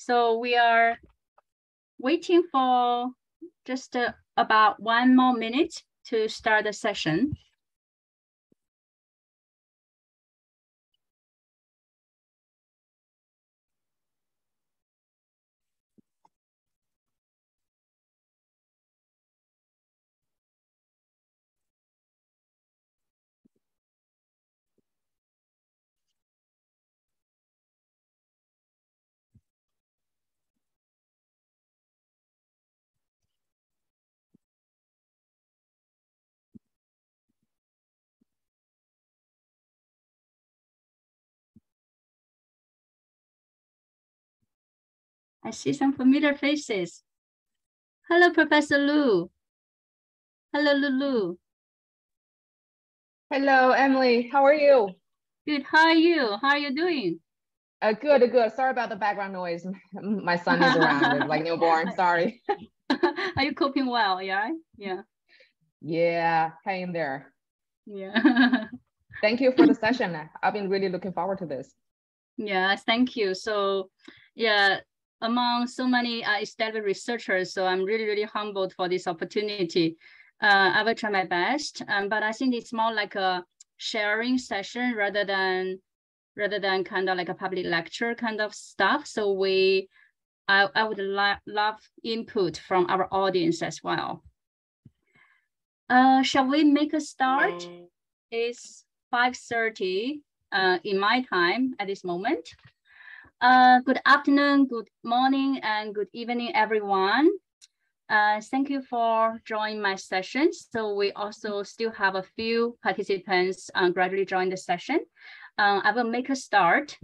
So we are waiting for just about 1 more minute to start the session. I see some familiar faces. Hello, Professor Lu. Hello, Lulu. Hello, Emily. How are you? Good. How are you? How are you doing? Good, good. Sorry about the background noise. My son is around, like newborn. Sorry. Are you coping well? Yeah. Yeah. Yeah, hang in there. Yeah. Thank you for the session. I've been really looking forward to this. Yeah, thank you. So, yeah, among so many established researchers, so I'm really, really humbled for this opportunity. I will try my best, but I think it's more like a sharing session rather than kind of like a public lecture kind of stuff. So I would love input from our audience as well. Shall we make a start? It's 5:30 in my time at this moment. Good afternoon, good morning, and good evening, everyone. Thank you for joining my session. So we also still have a few participants gradually join the session. I will make a start.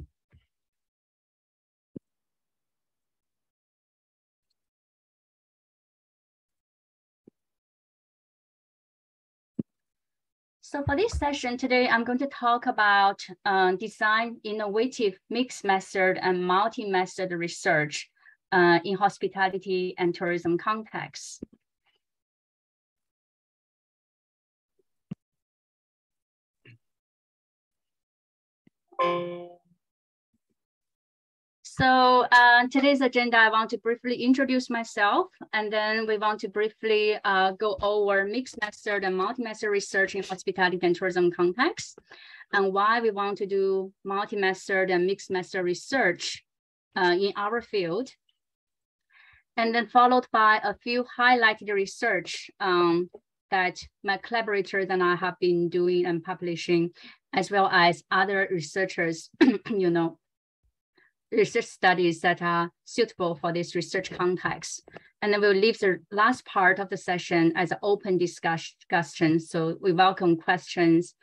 So for this session today, I'm going to talk about design innovative mixed method and multi-method research in hospitality and tourism contexts. So today's agenda, I want to briefly introduce myself, and then we want to briefly go over mixed method and multi-method research in hospitality and tourism context, and why we want to do multi-method and mixed method research in our field. And then followed by a few highlighted research that my collaborators and I have been doing and publishing, as well as other researchers, research studies that are suitable for this research context. And then we'll leave the last part of the session as an open discussion. So we welcome questions,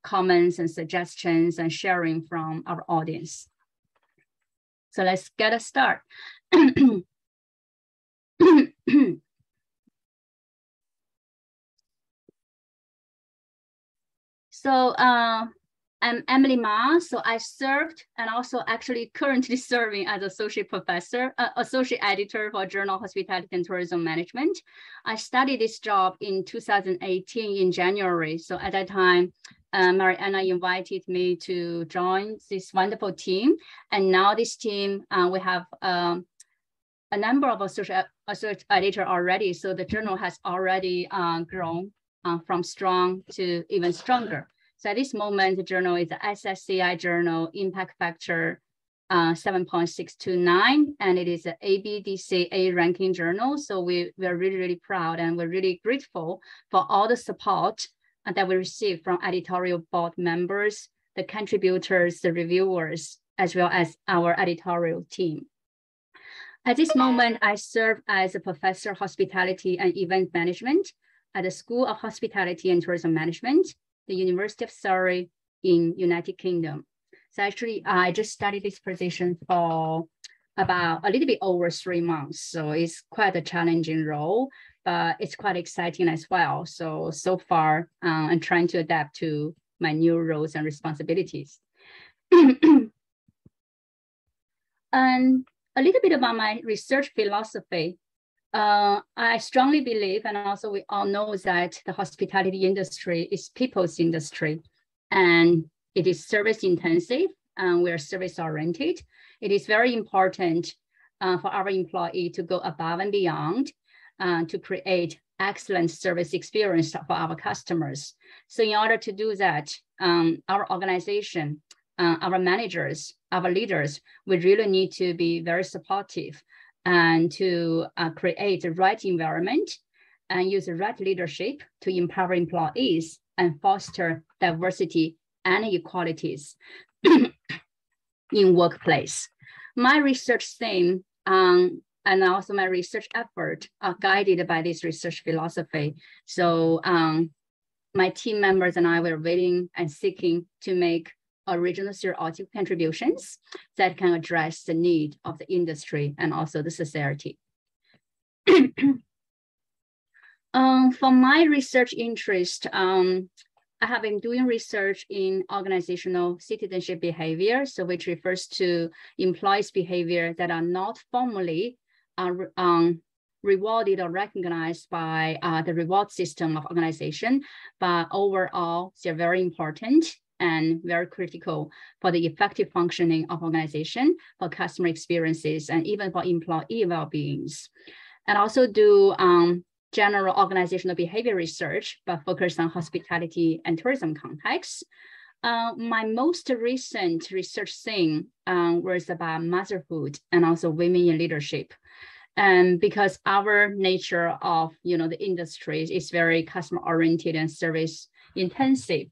comments, and suggestions and sharing from our audience. So let's get a start. So I'm Emily Ma. So I served and also actually currently serving as associate professor, associate editor for Journal Hospitality and Tourism Management. I started this job in 2018 in January. So at that time, Mariana invited me to join this wonderful team. And now this team, we have a number of associate editor already. So the journal has already grown from strong to even stronger. So at this moment, the journal is the SSCI journal, impact factor 7.629, and it is an ABDCA ranking journal. So we're really, really proud, and we're really grateful for all the support that we receive from editorial board members, the contributors, the reviewers, as well as our editorial team. At this moment, I serve as a professor of hospitality and event management at the School of Hospitality and Tourism Management, the University of Surrey in United Kingdom. So actually, I just studied this position for about a little bit over 3 months. So it's quite a challenging role, but it's quite exciting as well. So far, I'm trying to adapt to my new roles and responsibilities. And a little bit about my research philosophy. I strongly believe, and also we all know, that the hospitality industry is people's industry, and it is service intensive, and we're service oriented. It is very important for our employee to go above and beyond to create excellent service experience for our customers. So in order to do that, our organization, our managers, our leaders, we really need to be very supportive and to create the right environment and use the right leadership to empower employees and foster diversity and equalities in workplace. My research theme and also my research effort are guided by this research philosophy. So my team members and I were waiting and seeking to make original theoretical contributions that can address the need of the industry and also the society. For my research interest, I have been doing research in organizational citizenship behavior, so which refers to employees' behavior that are not formally rewarded or recognized by the reward system of organization, but overall, they're very important and very critical for the effective functioning of organization, for customer experiences, and even for employee well-beings. And also do general organizational behavior research, but focused on hospitality and tourism contexts. My most recent research thing was about motherhood and also women in leadership. And because our nature of the industry is very customer oriented and service intensive,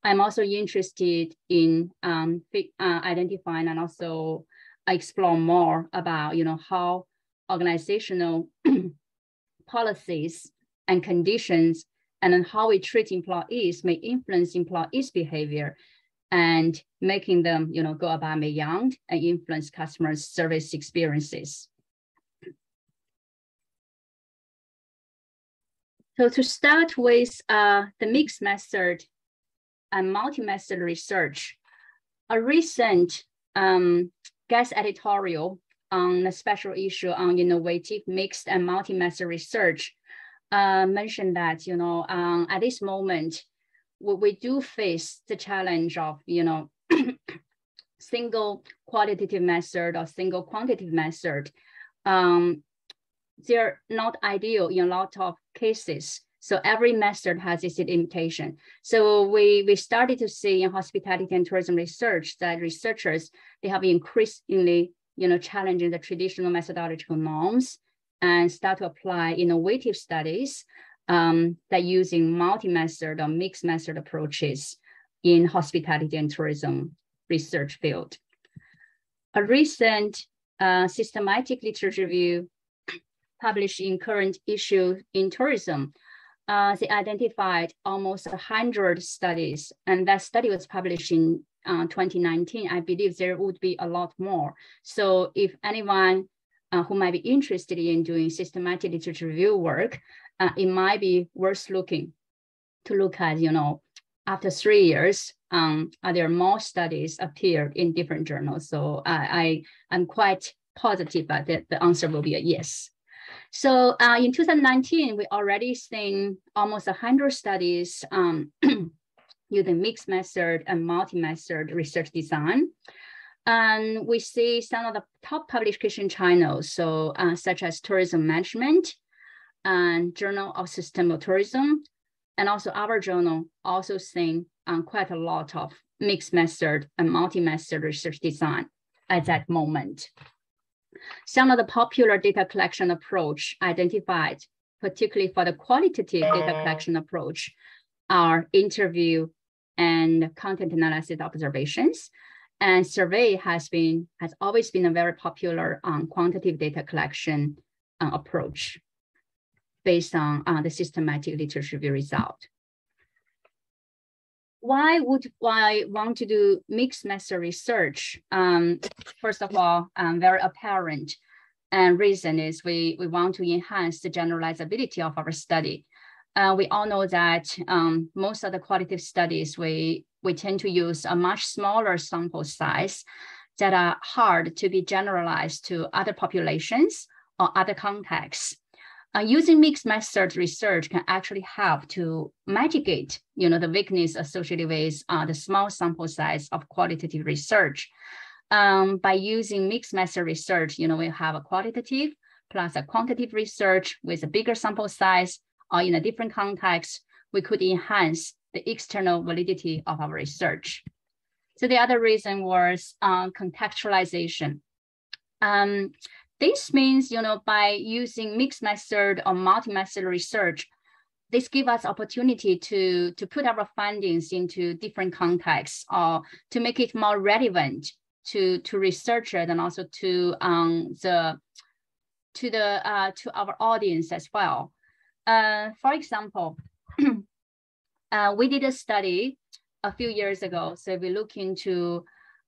I'm also interested in identifying and also explore more about how organizational policies and conditions and how we treat employees may influence employees' behavior and making them go above and beyond and influence customers' service experiences. So to start with the mixed method and multi-method research, a recent guest editorial on a special issue on innovative mixed and multi-method research mentioned that at this moment we do face the challenge of single qualitative method or single quantitative method. They're not ideal in a lot of cases. So every method has its limitation. So we started to see in hospitality and tourism research that researchers, they have increasingly challenging the traditional methodological norms and start to apply innovative studies that using multi-method or mixed method approaches in hospitality and tourism research field. A recent systematic literature review published in current issue in tourism, they identified almost 100 studies, and that study was published in 2019. I believe there would be a lot more. So if anyone who might be interested in doing systematic literature review work, it might be worth looking at, after 3 years, are there more studies appeared in different journals? So I'm quite positive that the answer will be a yes. So in 2019, we already seen almost 100 studies using mixed method and multi-method research design. And we see some of the top publication channels, so such as Tourism Management and Journal of Sustainable Tourism, and also our journal also seeing quite a lot of mixed method and multi-method research design at that moment. Some of the popular data collection approach identified, particularly for the qualitative data collection approach, are interview and content analysis observations. And survey has always been a very popular quantitative data collection approach based on the systematic literature review result. Why would I want to do mixed method research? First of all, very apparent, and reason is we want to enhance the generalizability of our study. We all know that most of the qualitative studies, we tend to use a much smaller sample size that are hard to be generalized to other populations or other contexts. Using mixed method research can actually help to mitigate, the weakness associated with the small sample size of qualitative research. By using mixed method research, we have a qualitative plus a quantitative research with a bigger sample size or in a different context, we could enhance the external validity of our research. So the other reason was contextualization. This means, by using mixed method or multi-method research, this gives us opportunity to put our findings into different contexts or to make it more relevant to researchers and also to our audience as well. For example, we did a study a few years ago. So we look into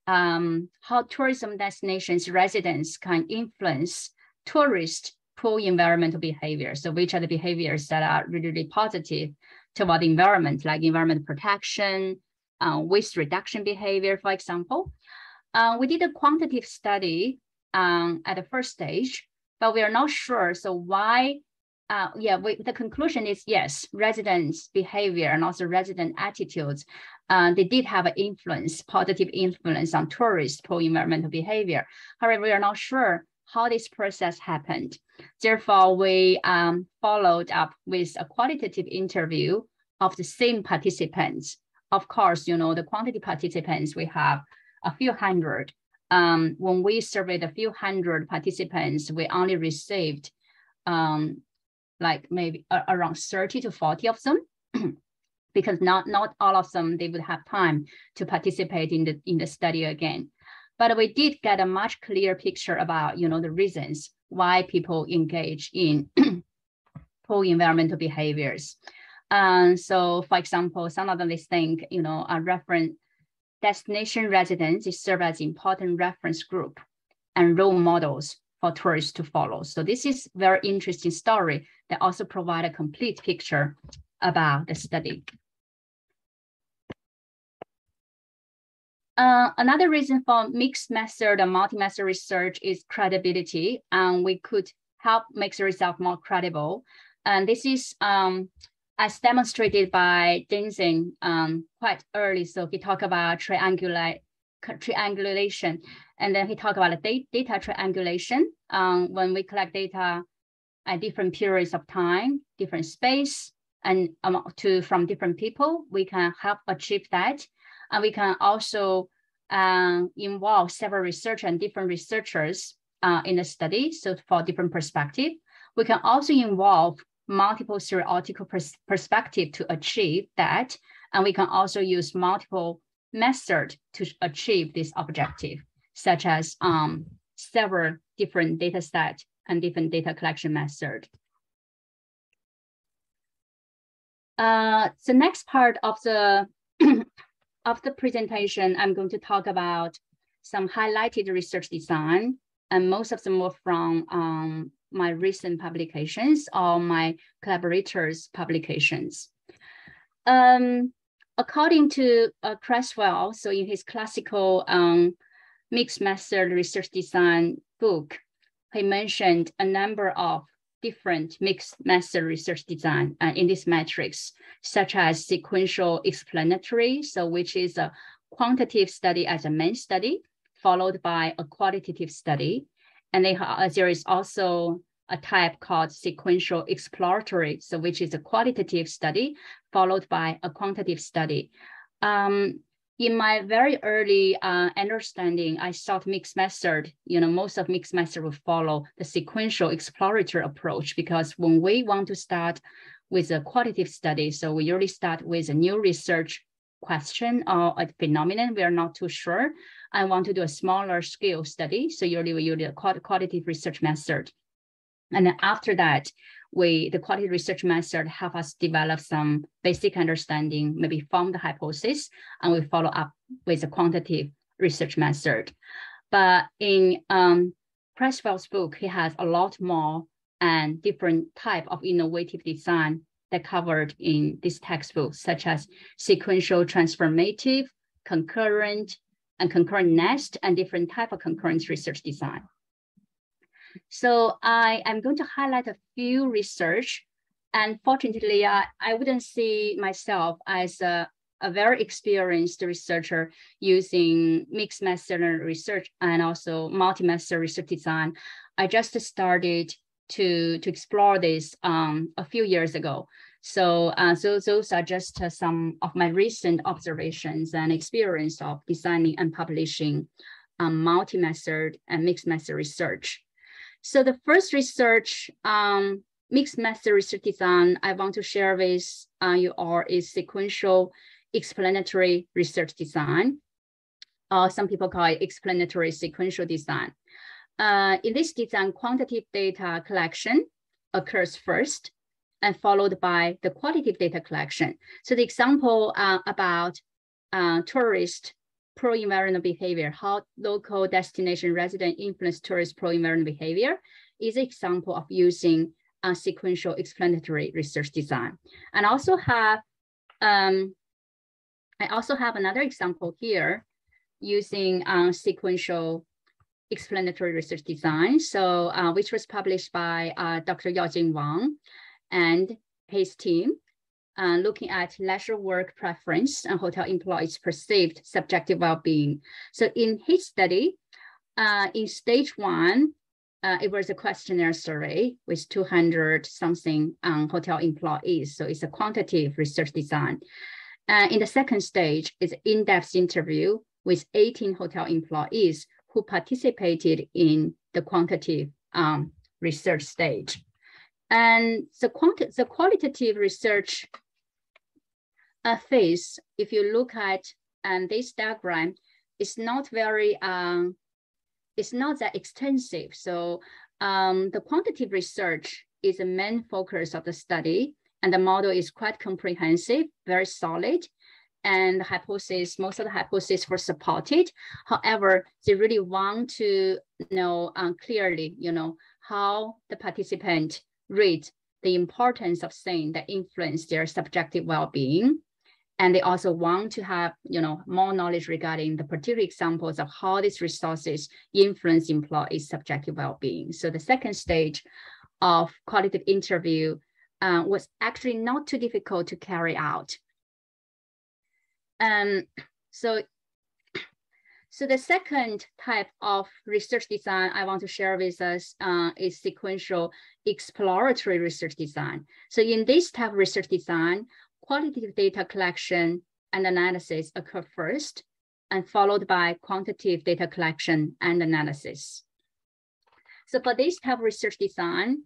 how tourism destinations residents can influence tourist pro-environmental behavior. So which are the behaviors that are really, really positive toward the environment, like environment protection, waste reduction behavior, for example. We did a quantitative study at the first stage, but we are not sure. So why? The conclusion is yes, residents' behavior and also resident attitudes, they did have an influence, positive influence on tourist pro-environmental behavior. However, we are not sure how this process happened. Therefore, we followed up with a qualitative interview of the same participants. Of course, the quantity participants, we have a few hundred. When we surveyed a few hundred participants, we only received like maybe around 30 to 40 of them, because not all of them, they would have time to participate in the study again. But we did get a much clearer picture about, the reasons why people engage in pro-environmental behaviors. So for example, some of them, they think, a reference destination residents serve as important reference group and role models for tourists to follow. So this is very interesting story that also provide a complete picture about the study. Another reason for mixed method and multi-method research is credibility, and we could help make the result more credible. And this is as demonstrated by Dinsen quite early. So he talked about triangulation, and then he talked about data triangulation. When we collect data at different periods of time, different space, and from different people, we can help achieve that. And we can also involve several researchers and different researchers in the study, so for different perspective. We can also involve multiple theoretical perspective to achieve that. And we can also use multiple methods to achieve this objective, such as several different data sets and different data collection methods. The next part of the presentation, I'm going to talk about some highlighted research design, and most of them were from my recent publications or my collaborators' publications. According to Creswell, so in his classical mixed method research design book, he mentioned a number of different mixed method research design in this matrix, such as sequential explanatory, so which is a quantitative study as a main study, followed by a qualitative study. And there is also a type called sequential exploratory, so which is a qualitative study, followed by a quantitative study. In my very early understanding, I thought mixed method, most of mixed method will follow the sequential exploratory approach, because when we want to start with a qualitative study, so we usually start with a new research question or a phenomenon we are not too sure. I want to do a smaller scale study, so usually we use a qualitative research method. And then after that, the qualitative research method help us develop some basic understanding, maybe form the hypothesis, and we follow up with a quantitative research method. But in Creswell's book, he has a lot more and different type of innovative design that covered in this textbook, such as sequential transformative, concurrent, and concurrent nest, and different type of concurrent research design. So I am going to highlight a few research, and fortunately, I wouldn't see myself as a a very experienced researcher using mixed method research and also multi-method research design. I just started to explore this a few years ago. So, those are just some of my recent observations and experience of designing and publishing multi-method and mixed method research. So the first research, mixed method research design I want to share with you all is sequential explanatory research design. Some people call it explanatory sequential design. In this design, quantitative data collection occurs first and followed by the qualitative data collection. So the example about tourist pro-environmental behavior, how local destination resident influence tourist pro-environmental behavior is an example of using sequential explanatory research design. And I also have another example here using sequential explanatory research design, so which was published by Dr. Yaojing Wang and his team, looking at leisure work preference and hotel employees' perceived subjective well-being. So in his study, in stage 1, it was a questionnaire survey with 200 something hotel employees. So it's a quantitative research design. In the second stage, it's an in-depth interview with 18 hotel employees who participated in the quantitative research stage. And the qualitative research phase, if you look at this diagram, it's not very, it's not that extensive. So the quantitative research is the main focus of the study, and the model is quite comprehensive, very solid, and the hypothesis, most of the hypotheses were supported. However, they really want to know clearly, how the participant rate the importance of things that influence their subjective well-being. And they also want to have, more knowledge regarding the particular examples of how these resources influence employees' subjective well-being. So the second stage of qualitative interview was actually not too difficult to carry out. So the second type of research design I want to share with us is sequential exploratory research design. So in this type of research design, qualitative data collection and analysis occur first and followed by quantitative data collection and analysis. So for this type of research design,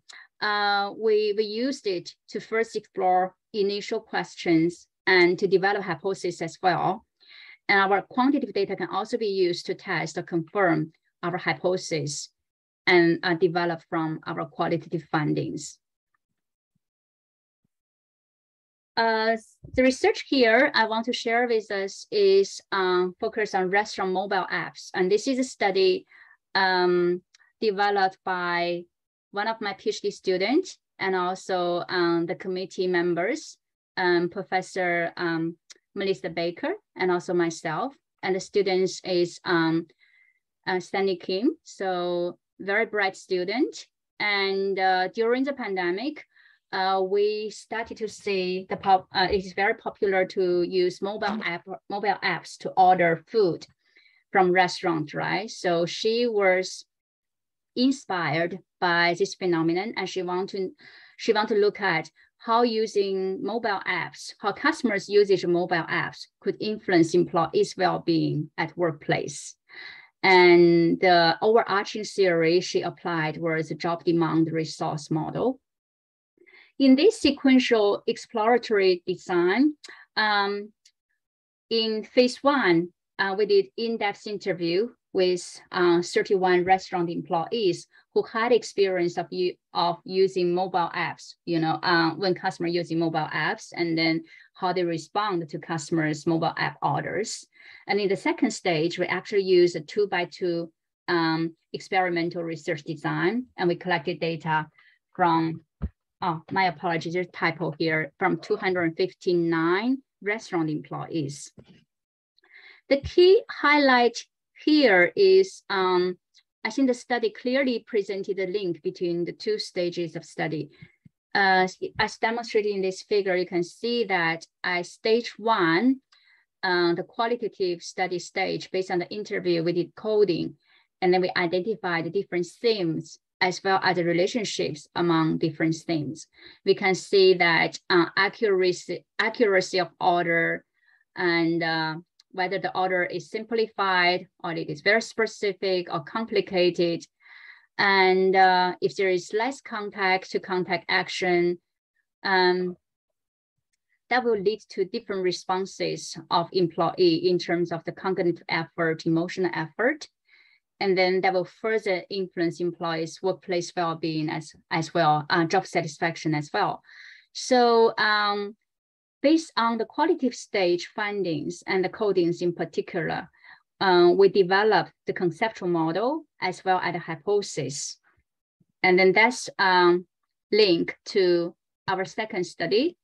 we used it to first explore initial questions and to develop hypotheses as well. And our quantitative data can also be used to test or confirm our hypotheses and develop from our qualitative findings. The research here I want to share with us is focused on restaurant mobile apps. And this is a study developed by one of my PhD students and also the committee members, Professor Melissa Baker, and also myself. And the students is Stanley Kim, so very bright student. And during the pandemic, we started to see it's very popular to use mobile apps to order food from restaurants, right? So she was inspired by this phenomenon, and she want to look at how using mobile apps, how customers' usage of mobile apps could influence employees' well-being at workplace. And the overarching theory she applied was the job demand resource model. In this sequential exploratory design, in phase 1, we did in-depth interview with 31 restaurant employees who had experience of using mobile apps, when customers using mobile apps, and then how they respond to customers' mobile app orders. And in the second stage, we actually used a 2x2 experimental research design, and we collected data from, my apologies, there's a typo here, from 259 restaurant employees. The key highlight here is, I think the study clearly presented a link between the two stages of study. As demonstrated in this figure, you can see that at stage 1, the qualitative study stage based on the interview, we did coding, and then we identified the different themes as well as the relationships among different themes. We can see that accuracy of order and whether the order is simplified or it is very specific or complicated. And if there is less contact to contact action, that will lead to different responses of employee in terms of the cognitive effort, emotional effort. And then that will further influence employees' workplace well-being as well, job satisfaction as well. So based on the qualitative stage findings and the codings in particular, we developed the conceptual model as well as the hypothesis. And then that's linked to our second study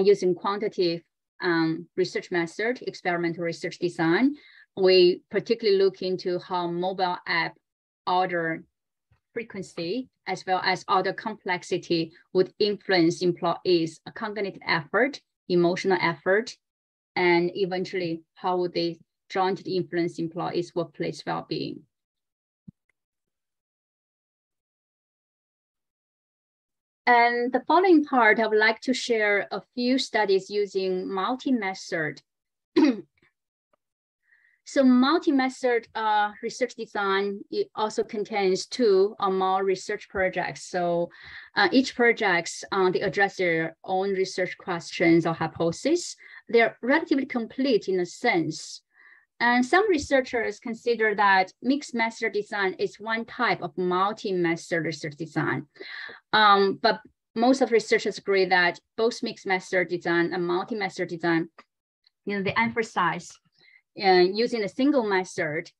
using quantitative research method, experimental research design. We particularly look into how mobile app order frequency as well as order complexity would influence employees' cognitive effort, emotional effort, and eventually how would they jointly influence employees' workplace well-being. And the following part, I would like to share a few studies using multi-method. So multi-method research design, it also contains 2 or more research projects. So each projects, they address their own research questions or hypotheses. They're relatively complete in a sense. And some researchers consider that mixed method design is one type of multi-method research design. But most of researchers agree that both mixed method design and multi-method design, they emphasize using a single method,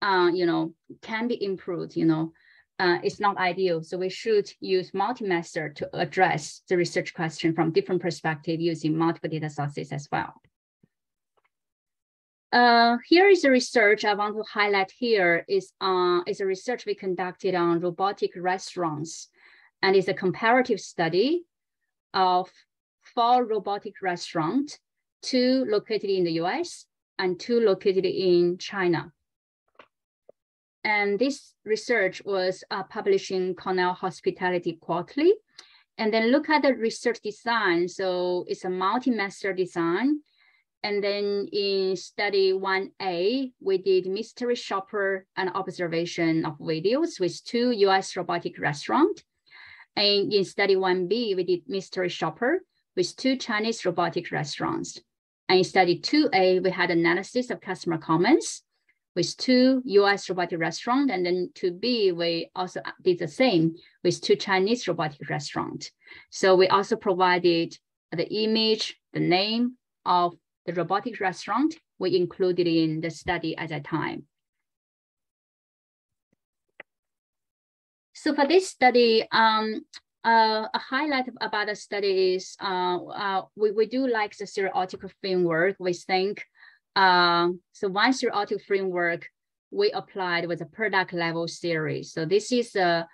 can be improved, it's not ideal. So we should use multi-method to address the research question from different perspectives using multiple data sources as well. Here is a research I want to highlight here is a research we conducted on robotic restaurants. And it's a comparative study of 4 robotic restaurants, 2 located in the US and 2 located in China. And this research was published in Cornell Hospitality Quarterly. And then look at the research design. So it's a multi-method design. And then in study 1A, we did mystery shopper and observation of videos with 2 US robotic restaurants. And in study 1B, we did mystery shopper with 2 Chinese robotic restaurants. And in study 2A, we had analysis of customer comments with 2 US robotic restaurants. And then 2B, we also did the same with 2 Chinese robotic restaurants. So we also provided the image, the name of the robotic restaurant we included in the study at that time. So for this study, a highlight about the study is we do like the theoretical framework. We think, so one theoretical framework we applied was a product level theory. So this is a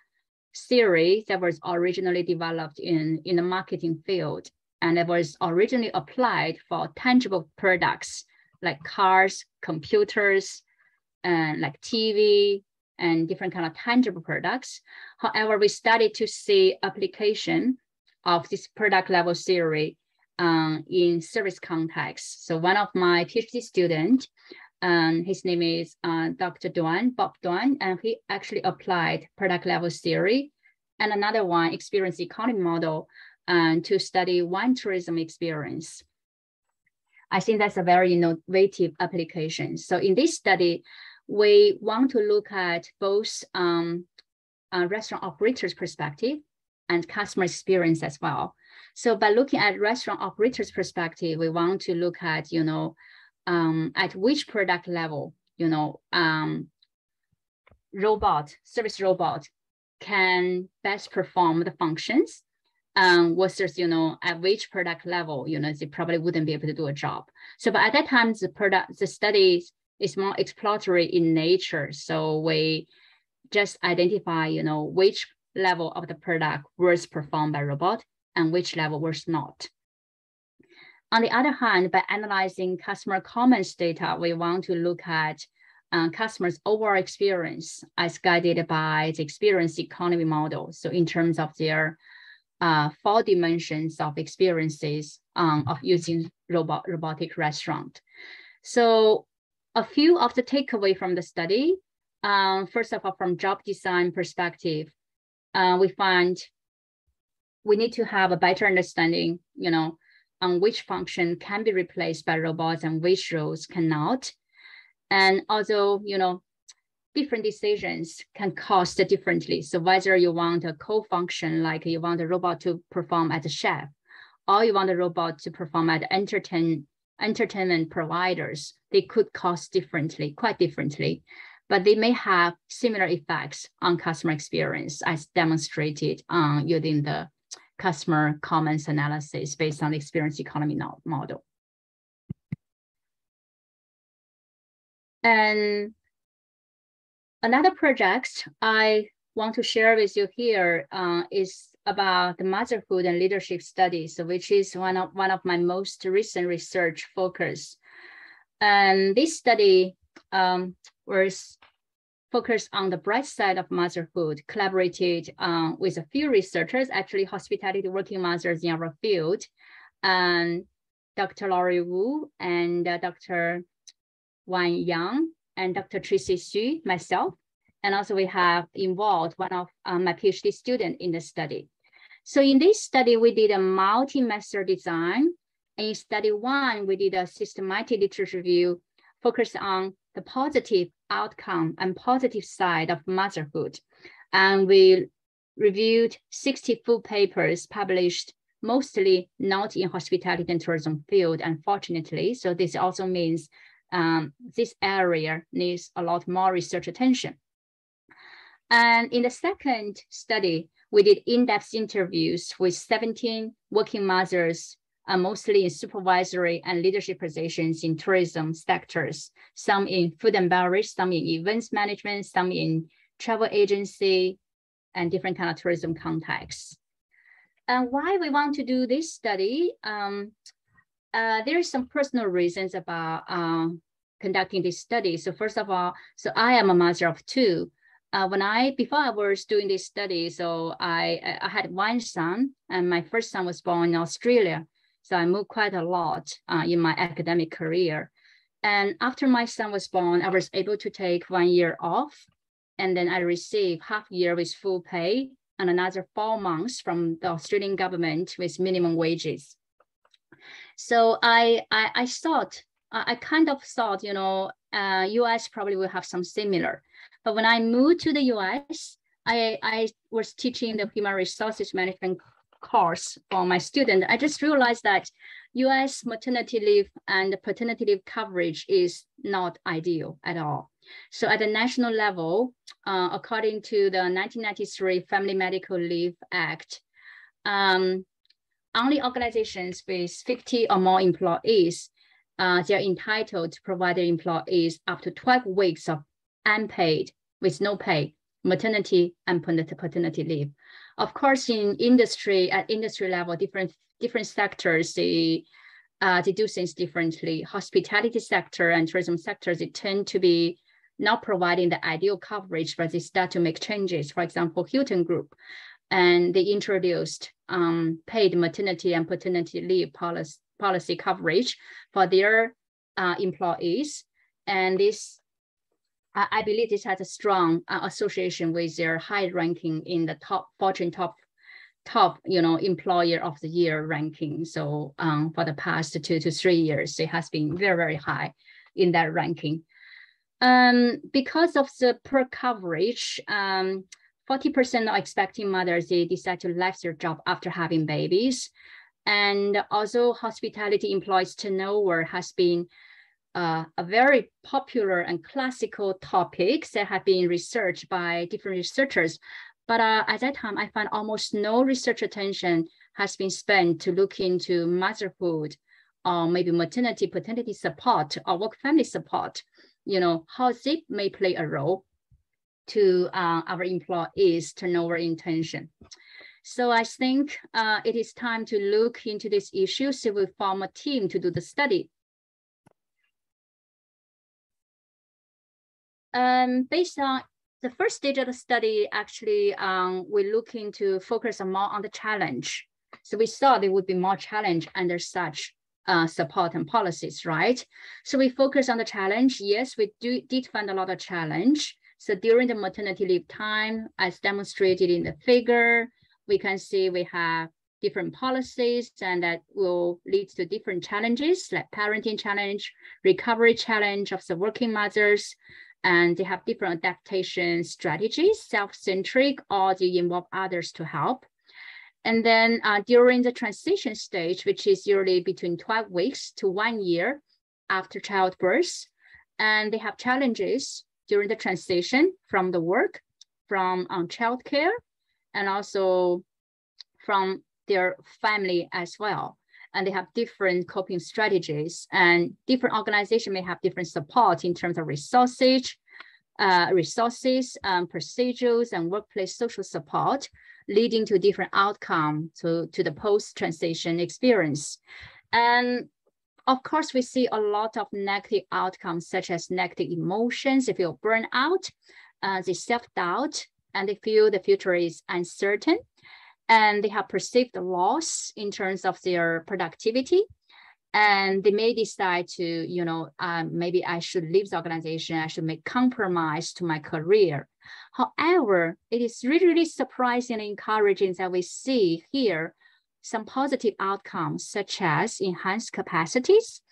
theory that was originally developed in the marketing field. And it was originally applied for tangible products like cars, computers, and like TV, and different kind of tangible products. However, we started to see application of this product level theory in service context. So one of my PhD students, his name is Dr. Bob Duan, and he actually applied product level theory. And another one, experience economy model, to study wine tourism experience. I think that's a very innovative application. So in this study, we want to look at both restaurant operators' perspective and customer experience as well. So by looking at restaurant operators' perspective, we want to look at, at which product level, service robot can best perform the functions. Versus, at which product level, they probably wouldn't be able to do a job. So, but at that time, the study is more exploratory in nature. So we just identify, which level of the product was performed by robot and which level was not. On the other hand, by analyzing customer comments data, we want to look at customers' overall experience as guided by the experience economy model. So in terms of their 4 dimensions of experiences of using robotic restaurant. So a few of the takeaway from the study, first of all, from job design perspective, we find we need to have a better understanding, on which function can be replaced by robots and which roles cannot. And also, different decisions can cost differently. So whether you want a co-function, like you want a robot to perform as a chef, or you want a robot to perform as entertainment providers, they could cost differently, quite differently, but they may have similar effects on customer experience as demonstrated using the customer comments analysis based on the experience economy model. And another project I want to share with you here is about the motherhood and leadership studies, which is one of my most recent research focus. And this study was focused on the bright side of motherhood, collaborated with a few researchers, actually hospitality working mothers in our field, and Dr. Laurie Wu and Dr. Wan Yang and Dr. Tracy Xu, myself. And also we have involved one of my PhD student in the study. So in this study, we did a multi-method design. And in study 1, we did a systematic literature review focused on the positive outcome and positive side of motherhood. And we reviewed 60 full papers published, mostly not in hospitality and tourism field, unfortunately. So this also means this area needs a lot more research attention. And in the second study, we did in-depth interviews with 17 working mothers, mostly in supervisory and leadership positions in tourism sectors, some in food and beverage, some in events management, some in travel agency, and different kind of tourism contexts. And why we want to do this study, there are some personal reasons about conducting this study. So first of all, so I am a mother of 2. Before I was doing this study, so I had one son, and my first son was born in Australia. So I moved quite a lot in my academic career. And after my son was born, I was able to take 1 year off. And then I received half year with full pay and another 4 months from the Australian government with minimum wages. So I kind of thought, US probably will have some similar. But when I moved to the US, I was teaching the human resources management course for my student. I just realized that US maternity leave and paternity leave coverage is not ideal at all. So at the national level, according to the 1993 Family Medical Leave Act, only organizations with 50 or more employees, they're entitled to provide their employees up to 12 weeks of unpaid with no pay maternity and paternity leave. Of course, at industry level, different sectors, they do things differently. Hospitality sector and tourism sectors, they tend to be not providing the ideal coverage, but they start to make changes. For example, Hilton Group, and they introduced paid maternity and paternity leave policy coverage for their employees. And this, I believe this has a strong association with their high ranking in the Fortune top employer of the year ranking. So for the past 2 to 3 years, it has been very, very high in that ranking. Because of the poor coverage, 40% of expecting mothers, they decide to leave their job after having babies. And also hospitality employees turnover has been a very popular and classical topic that have been researched by different researchers. But at that time, I found almost no research attention has been spent to look into motherhood or maybe maternity, paternity support or work family support, how they may play a role to our employees' turnover intention. So I think it is time to look into this issue. So we form a team to do the study. Based on the first stage of the study, actually, we're looking to focus more on the challenge. So we thought there would be more challenge under such support and policies, right? So we focus on the challenge. Yes, we did find a lot of challenge. So during the maternity leave time, as demonstrated in the figure, we can see we have different policies, and that will lead to different challenges, like parenting challenge, recovery challenge of the working mothers, and they have different adaptation strategies, self-centric, or they involve others to help. And then during the transition stage, which is usually between 12 weeks to 1 year after childbirth, and they have challenges during the transition from the work, from childcare, and also from their family as well. And they have different coping strategies, and different organizations may have different support in terms of resources, procedures, and workplace social support, leading to different outcomes to the post-transition experience. And of course, we see a lot of negative outcomes, such as negative emotions. They feel burnout, they self-doubt, and they feel the future is uncertain. And they have perceived loss in terms of their productivity. And they may decide to, maybe I should leave the organization, I should make compromise to my career. However, it is really, really surprising and encouraging that we see here some positive outcomes, such as enhanced capacities,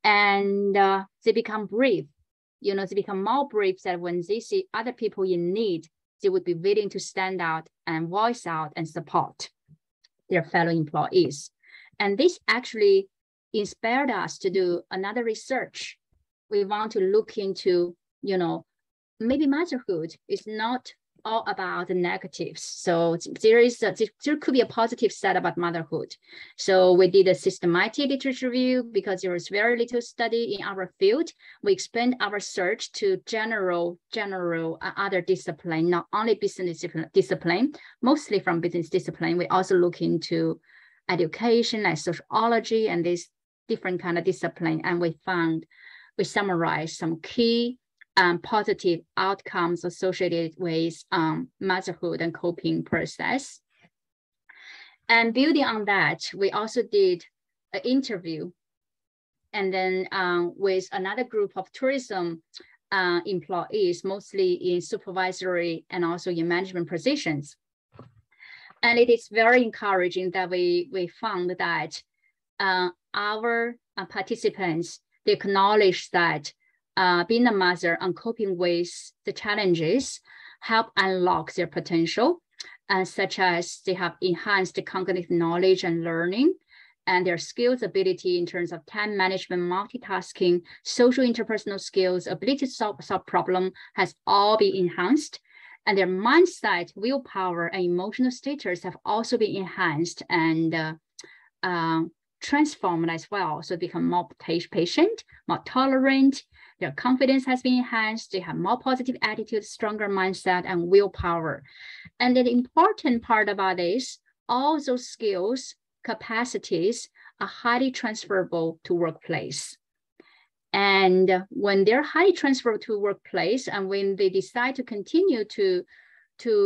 and they become brave. They become more brave, that when they see other people in need, they would be willing to stand out and voice out and support their fellow employees. And this actually inspired us to do another research. We want to look into, maybe motherhood is not all about the negatives. So there could be a positive side about motherhood. So we did a systematic literature review because there was very little study in our field. We expand our search to general other discipline, not only business discipline, mostly from business discipline. We also look into education, like sociology, and this different kind of discipline. And we summarized some key positive outcomes associated with motherhood and coping process. And building on that, we also did an interview, and then with another group of tourism employees, mostly in supervisory and also in management positions. And it is very encouraging that we found that our participants, they acknowledge that being a mother and coping with the challenges help unlock their potential, such as they have enhanced cognitive knowledge and learning, and their skills, ability in terms of time management, multitasking, social interpersonal skills, ability to solve problem has all been enhanced. And their mindset, willpower, and emotional status have also been enhanced and transformed as well. So they become more patient, more tolerant. Their confidence has been enhanced. They have more positive attitude, stronger mindset, and willpower. And the important part about this, all those skills, capacities are highly transferable to workplace. And when they're highly transferable to workplace, and when they decide to continue to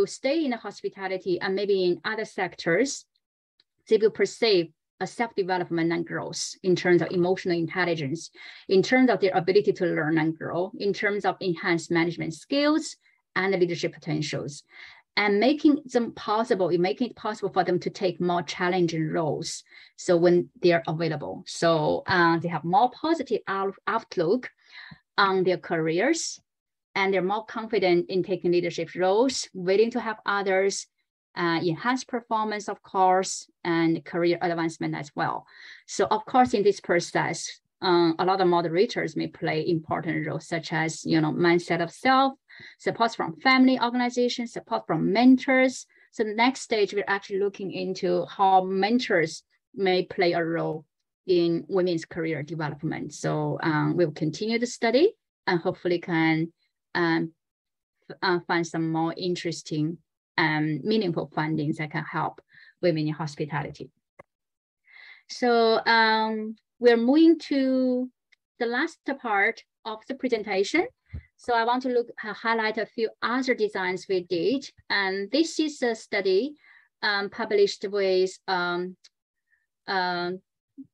stay in the hospitality and maybe in other sectors, they will perceive a self-development and growth in terms of emotional intelligence, in terms of their ability to learn and grow, in terms of enhanced management skills and leadership potentials, and making it possible for them to take more challenging roles. So when they're available, so they have more positive outlook on their careers, and they're more confident in taking leadership roles, willing to help others, enhance performance, of course, and career advancement as well. So of course, in this process, a lot of moderators may play important roles, such as, mindset of self, support from family organizations, support from mentors. So the next stage, we're actually looking into how mentors may play a role in women's career development. So we'll continue the study and hopefully can find some more interesting meaningful findings that can help women in hospitality. So we're moving to the last part of the presentation. So I want to highlight a few other designs we did. And this is a study published with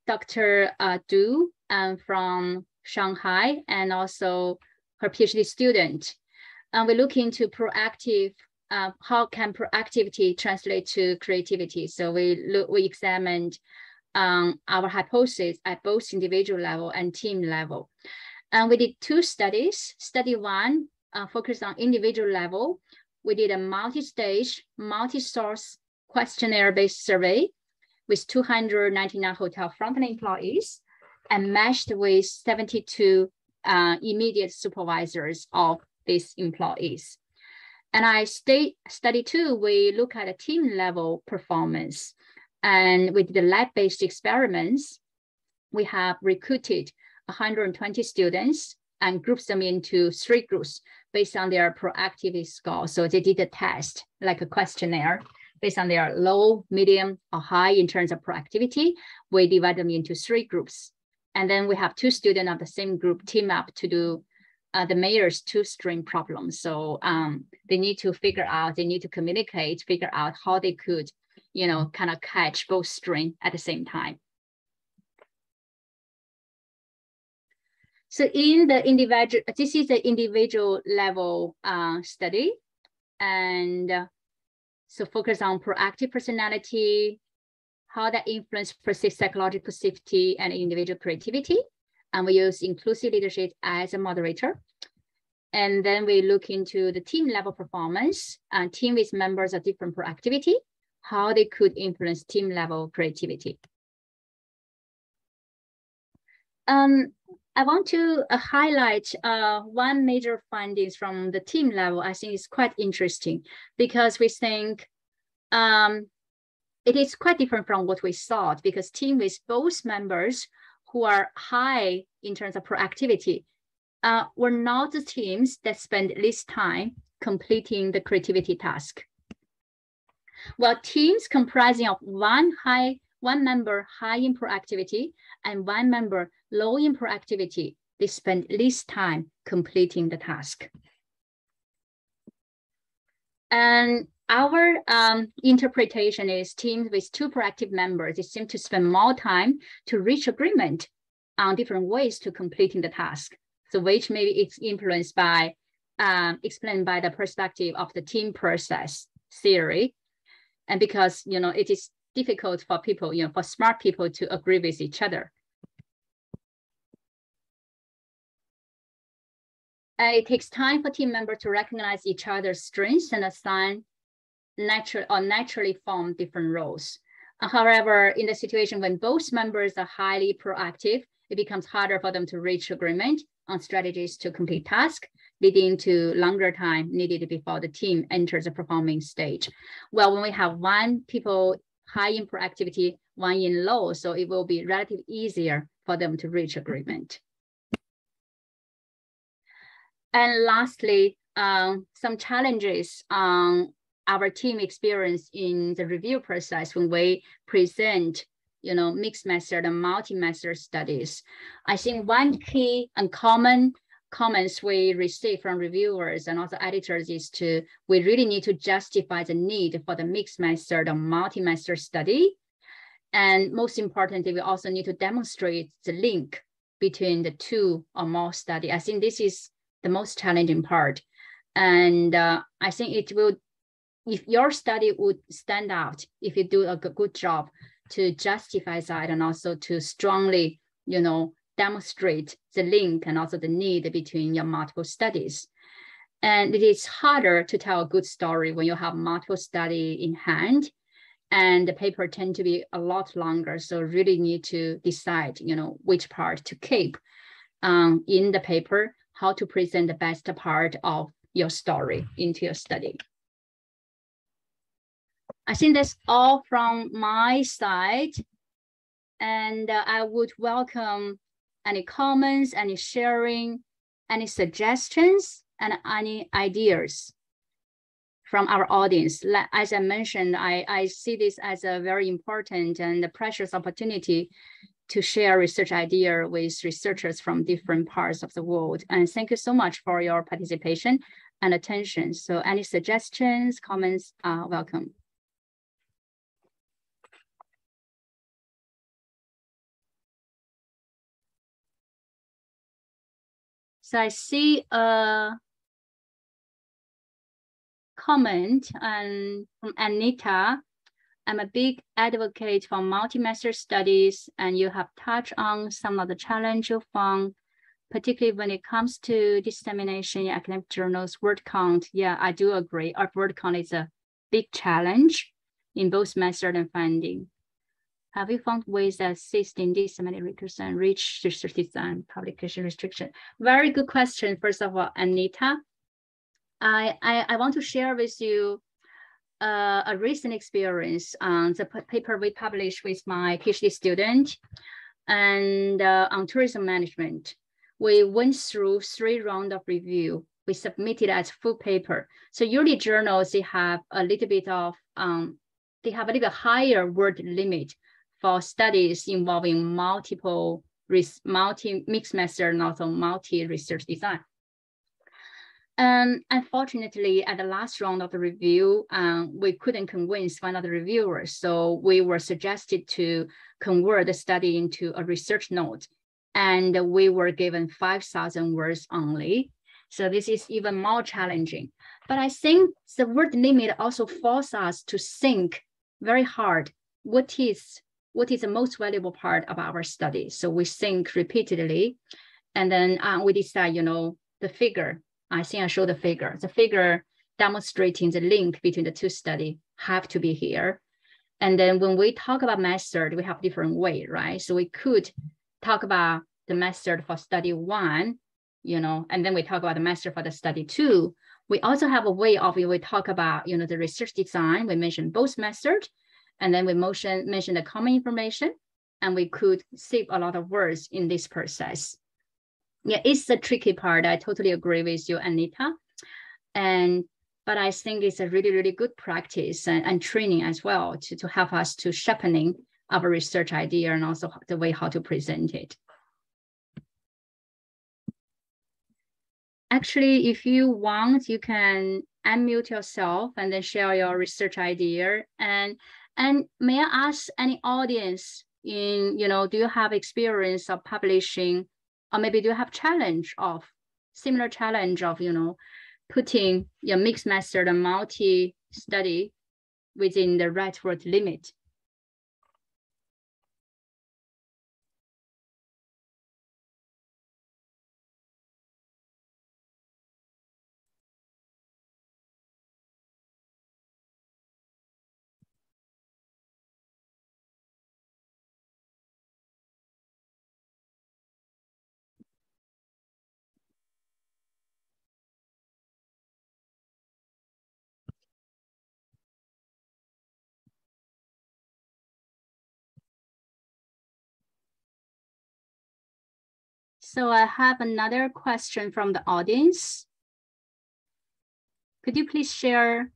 Dr. Du from Shanghai, and also her PhD student. And we look into proactive, how can proactivity translate to creativity? So we examined our hypothesis at both individual level and team level. And we did two studies. Study one focused on individual level. We did a multi-stage, multi-source questionnaire-based survey with 299 hotel frontline employees and matched with 72 immediate supervisors of these employees. And study two, we look at a team level performance. And with the lab-based experiments, we have recruited 120 students and grouped them into 3 groups based on their proactivity score. So they did a test, like a questionnaire, based on their low, medium, or high in terms of proactivity. We divide them into 3 groups. And then we have 2 students of the same group team up to do the mayor's 2-stream problem. So they need to figure out, they need to communicate, figure out how they could, kind of catch both streams at the same time. So in the individual, this is the individual level study. And so focus on proactive personality, how that influence perceived psychological safety and individual creativity. And we use inclusive leadership as a moderator. And then we look into the team level performance and team with members of different proactivity, how they could influence team level creativity. I want to highlight one major findings from the team level. I think it's quite interesting because we think it is quite different from what we thought, because team with both members who are high in terms of proactivity were not the teams that spend least time completing the creativity task. While teams comprising of one member high in proactivity and 1 member low in proactivity, they spend least time completing the task. And our interpretation is teams with 2 proactive members, they seem to spend more time to reach agreement on different ways to completing the task. So which maybe it's influenced by, explained by the perspective of the team process theory. And because, it is difficult for people, for smart people to agree with each other. It takes time for team members to recognize each other's strengths and assign naturally form different roles. However, in the situation when both members are highly proactive, it becomes harder for them to reach agreement on strategies to complete tasks, leading to longer time needed before the team enters the performing stage. Well, when we have 1 people high in proactivity, 1 in low, so it will be relatively easier for them to reach agreement. And lastly, some challenges our team experienced in the review process when we present, mixed method and multi-method studies. I think one key and common comments we receive from reviewers and also editors is we really need to justify the need for the mixed method or multi-method study. And most importantly, we also need to demonstrate the link between the 2 or more studies. I think this is the most challenging part. And I think it will, if your study would stand out, if you do a good job to justify that and also to strongly, demonstrate the link and also the need between your multiple studies. And it is harder to tell a good story when you have multiple studies in hand, and the paper tend to be a lot longer. So really need to decide, which part to keep in the paper, how to present the best part of your story into your study. I think that's all from my side. And I would welcome any comments, any sharing, any suggestions, and any ideas. from our audience. As I mentioned, I see this as a very important and precious opportunity to share research idea with researchers from different parts of the world. And thank you so much for your participation and attention. So any suggestions, comments are welcome. So I see a comment from Anita. I'm a big advocate for multi-method studies, and you have touched on some of the challenges you found, particularly when it comes to dissemination in academic journals, word count. Yeah, I do agree. Our word count is a big challenge in both method and finding. Have you found ways that assist in disseminating records and reach research design publication restriction? Very good question. First of all, Anita, I want to share with you a recent experience on the paper we published with my PhD student and on tourism management. We went through 3 rounds of review. We submitted as full paper. So usually journals, they have a little bit of, they have a little bit higher word limit for studies involving multi-mixed method and also multi-research design. Unfortunately, at the last round of the review, we couldn't convince one of the reviewers. So we were suggested to convert the study into a research note. And we were given 5,000 words only. So this is even more challenging. But I think the word limit also forces us to think very hard. What is the most valuable part of our study? So we think repeatedly. And then we decide, the figure. I think I showed the figure. The figure demonstrating the link between the 2 studies have to be here. And then when we talk about method, we have different way, right? So we could talk about the method for study 1, and then we talk about the method for the study 2. We also have a way of, we talk about, the research design. We mentioned both methods, and then we mention the common information, and we could save a lot of words in this process. Yeah, it's the tricky part. I totally agree with you, Anita. But I think it's a really, really good practice and training as well to help us to sharpening our research idea and also the way how to present it. Actually, if you want, you can unmute yourself and then share your research idea. And may I ask any audience do you have experience of publishing, or maybe do you have similar challenge of, putting your mixed method and multi-study within the right word limit? So I have another question from the audience. Could you please share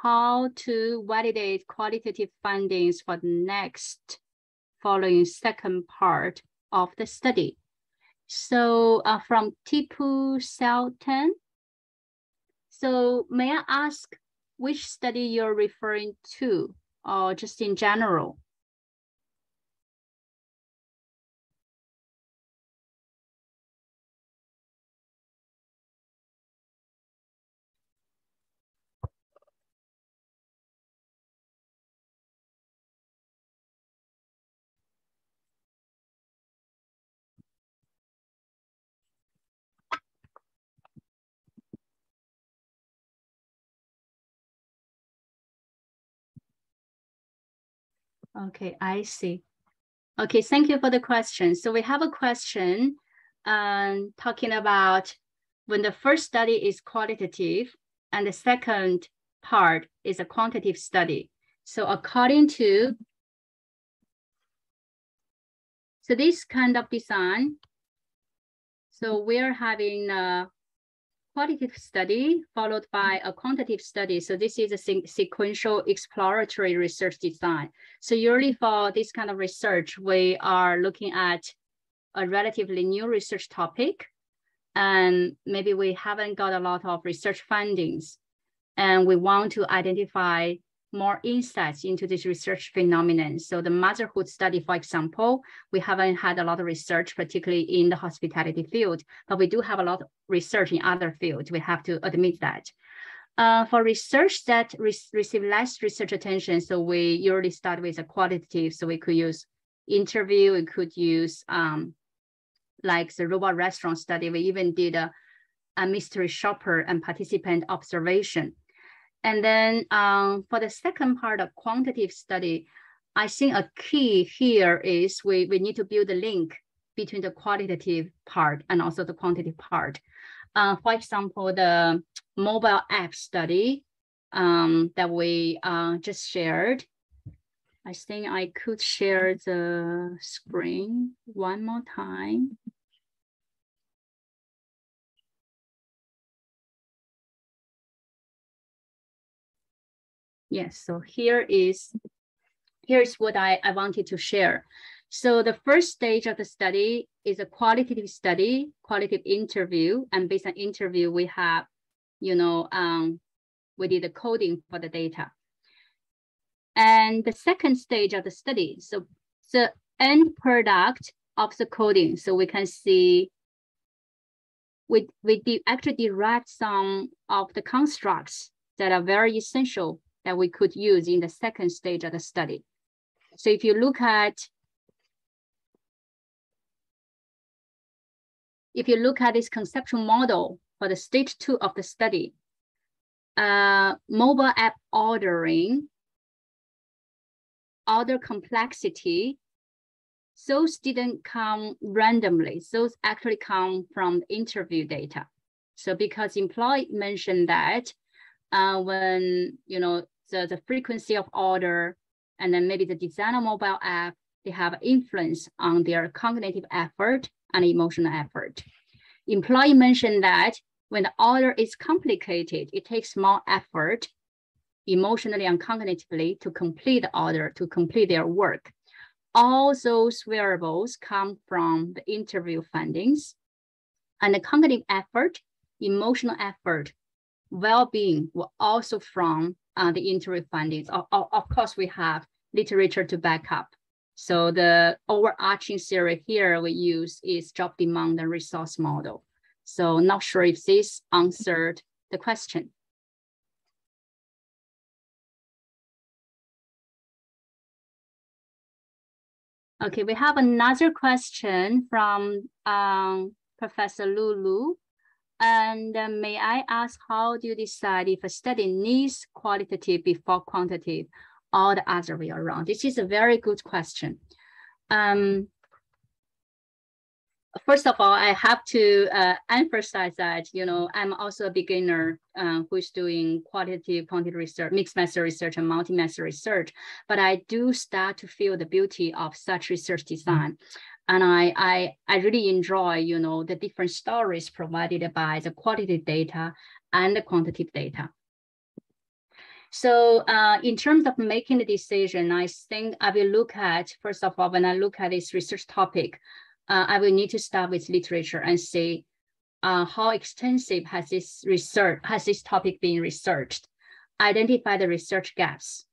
how to validate qualitative findings for the next following second part of the study? So from Tipu Selton. So may I ask which study you're referring to, or just in general? Okay, I see. Okay, thank you for the question. So we have a question talking about when the first study is qualitative and the second part is a quantitative study. So according to, this kind of design, so we're having qualitative study followed by a quantitative study. So this is a sequential exploratory research design. So usually for this kind of research, we are looking at a relatively new research topic, and maybe we haven't got a lot of research findings, and we want to identify more insights into this research phenomenon. So the motherhood study, for example, we haven't had a lot of research, particularly in the hospitality field, but we do have a lot of research in other fields. We have to admit that. For research that receive less research attention, so we usually start with a qualitative, so we could use interview, we could use like the robot restaurant study. We even did a mystery shopper and participant observation. And then for the second part of quantitative study, I think a key here is we need to build a link between the qualitative part and also the quantitative part. For example, the mobile app study that we just shared. I think I could share the screen one more time. Yes, so here's what I wanted to share. So the first stage of the study is a qualitative study, qualitative interview, and based on interview, we have, we did the coding for the data. And the second stage of the study, so the end product of the coding, so we can see we actually derived some of the constructs that are very essential that we could use in the second stage of the study. So if you look at this conceptual model for the stage 2 of the study, mobile app ordering, order complexity, those didn't come randomly. Those actually come from interview data. So because employee mentioned that when, the frequency of order and then maybe the design of mobile app, they have influence on their cognitive effort and emotional effort. Employee mentioned that when the order is complicated, it takes more effort emotionally and cognitively to complete the order, to complete their work. All those variables come from the interview findings, and the cognitive effort, emotional effort, well-being were also from the interview findings. Of course, we have literature to back up. So the overarching theory here we use is job demand and resource model. So not sure if this answered the question. Okay, we have another question from Professor Lulu. And may I ask, how do you decide if a study needs qualitative before quantitative or the other way around? This is a very good question. First of all, I have to emphasize that, I'm also a beginner who is doing qualitative, quantitative research, mixed method research and multi-method research, but I do start to feel the beauty of such research design. And I really enjoy, the different stories provided by the qualitative data and the quantitative data. So in terms of making the decision, I think I will look at, first of all, when I look at this research topic, I will need to start with literature and see how extensive has this topic been researched, identify the research gaps.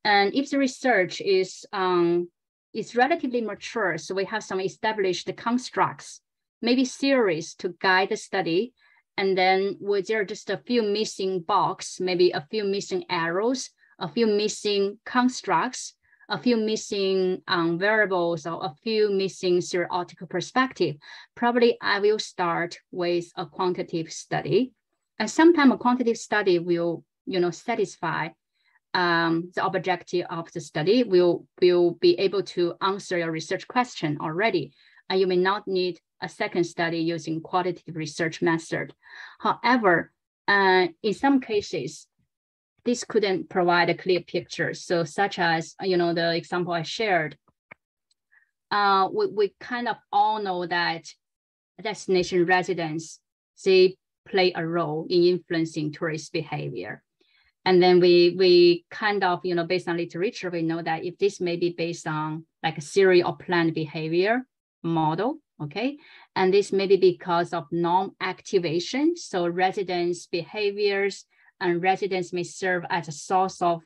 And if the research is relatively mature, so we have some established constructs, maybe theories to guide the study, and then was there just a few missing boxes, maybe a few missing arrows, a few missing constructs, a few missing variables, or a few missing theoretical perspective, probably I will start with a quantitative study. And sometimes a quantitative study will, satisfy the objective of the study, will be able to answer your research question already. And you may not need a second study using qualitative research method. However, in some cases, this couldn't provide a clear picture. So such as, the example I shared, we kind of all know that destination residents, they play a role in influencing tourist behavior. And then we kind of, based on literature, we know that if this may be based on like a theory of planned behavior model, okay? And this may be because of norm activation. So residents' behaviors and residents may serve as a source of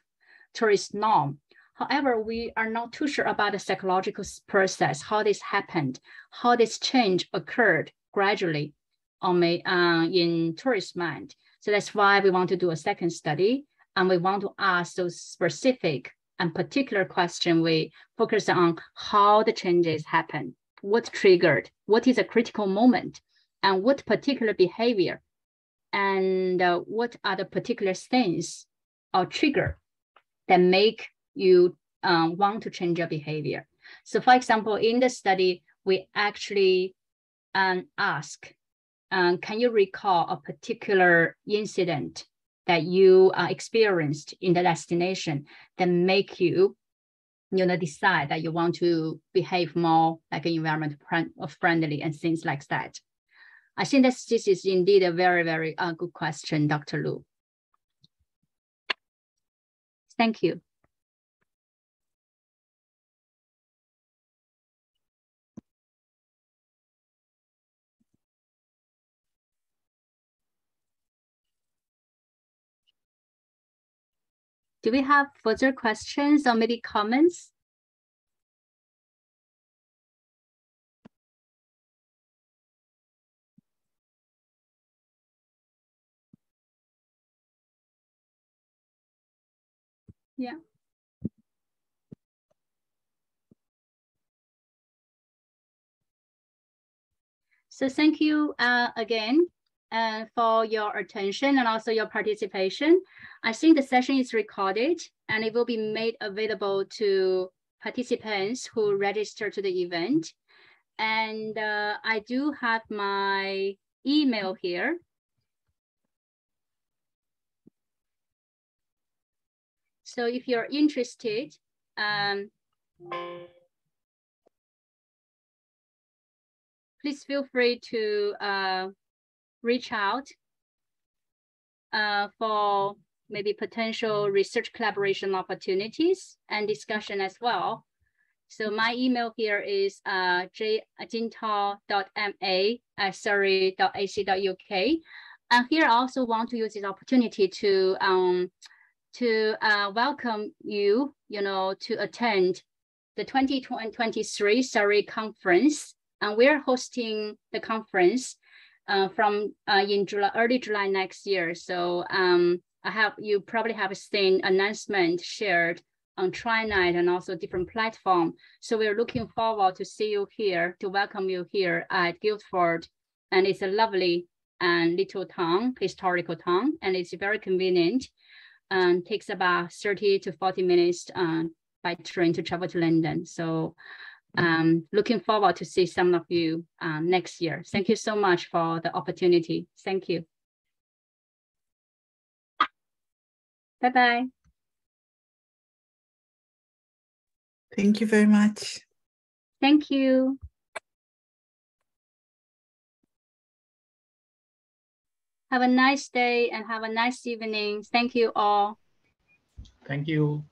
tourist norm. However, we are not too sure about the psychological process, how this happened, how this change occurred gradually in tourist mind. So that's why we want to do a second study, and we want to ask those specific and particular questions. We focus on how the changes happen, what triggered, what is a critical moment, and what particular behavior, and what are the particular things or trigger that make you want to change your behavior. So for example, in the study, we actually ask, can you recall a particular incident that you experienced in the destination that make you, decide that you want to behave more like an environment friendly and things like that? I think that this is indeed a very, very good question, Dr. Lu. Thank you. Do we have further questions or maybe comments? Yeah. So thank you again for your attention and also your participation. I think the session is recorded and it will be made available to participants who register to the event. And I do have my email here. So if you're interested, please feel free to reach out for maybe potential research collaboration opportunities and discussion as well. So my email here is jintal.ma@surrey.ac.uk. And here I also want to use this opportunity to welcome you, to attend the 2023 Surrey conference. And we're hosting the conference from in July, early July next year. So you probably have seen announcement shared on TriNet and also different platform. So we're looking forward to see you here, to welcome you here at Guildford. And it's a lovely and little town, historical town, and it's very convenient. And takes about 30 to 40 minutes by train to travel to London. So looking forward to see some of you next year. Thank you so much for the opportunity. Thank you. Bye-bye. Thank you very much. Thank you. Have a nice day and have a nice evening. Thank you all. Thank you.